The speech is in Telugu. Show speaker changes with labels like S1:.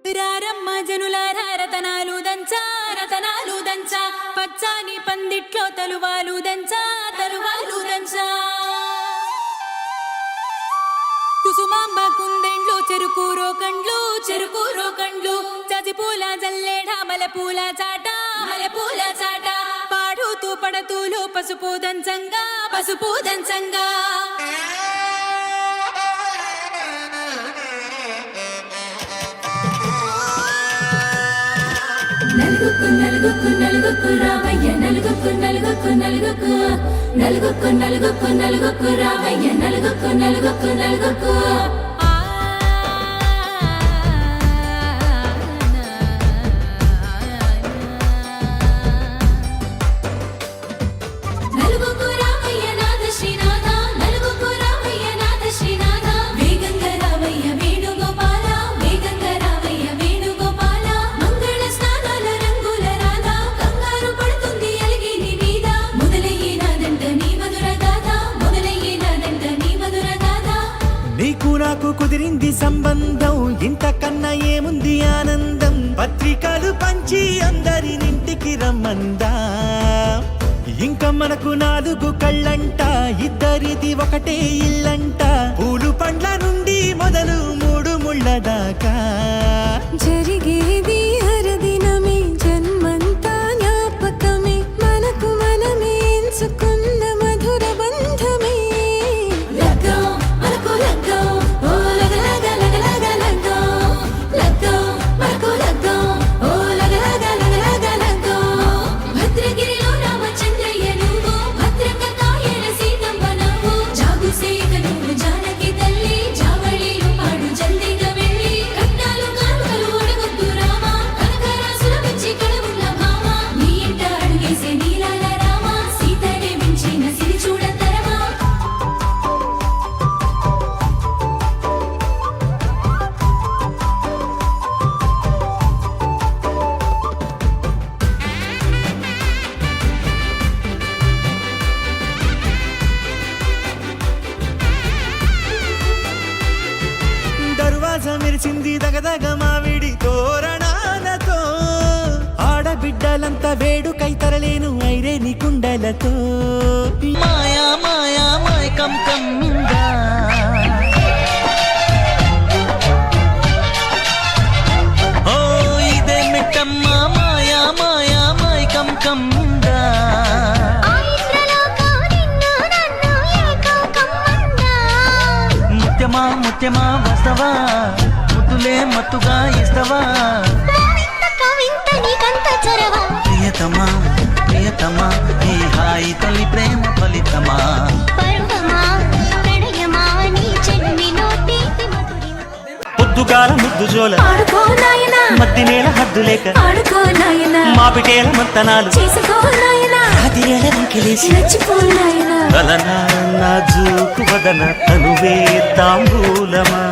S1: రారమ్మ జనులారా రతనాలు దంచా రతనాలు దంచా పచ్చాని పందిట్లో తలువాలు దంచా తలువాలు దంచా కుసుమాంబ కుందెండ్లు చెరుకూరో కండ్లు చజిపూల జల్లేడ మలపూల చాట పాడుతూ పడతూలు పసుపు దంచంగా నలుగుకు రామయ్య నలుగుకు రామయ్య నలుగుకు
S2: నాకు కుదిరింది సంబంధం ఇంతకన్నా ఏముంది ఆనందం పత్రికలు పంచి అందరినింటికి రమ్మందా ఇంకా మనకు 4 కళ్ళంట ఇద్దరిది ఒకటే ఇల్లంట పూలు పండ్ల నుండి మొదలు 3 ముళ్ళ దాకా
S1: జరిగేది హరదినమే జన్మంతా జ్ఞాపకమే మనకు మనమే ఎంచుకున్న మధుర బంధమే
S2: మెరిసింది దగదగ మావిడి తోరణాలతో ఆడబిడ్డలంతా వేడుకై తరలేను ఐరేని కుండలతో మాయా మాయా మైకం కమ్మిందా ఓ ఇదే మిట్టమ్మ మాయా మాయా మైకం కమ్మిందా ముత్యమా వస్తవా ముద్దులే మత్తుగా ఇస్తవా ప్రియతమా ఈ హాయి తొలి ప్రేమ ఫలితమా పొద్దుగాల ముద్దు జోల మద్ది నేల హద్దు లేక మా పిటేల మంతనాలు నా జూకు వదన తనువే తాంబూలమా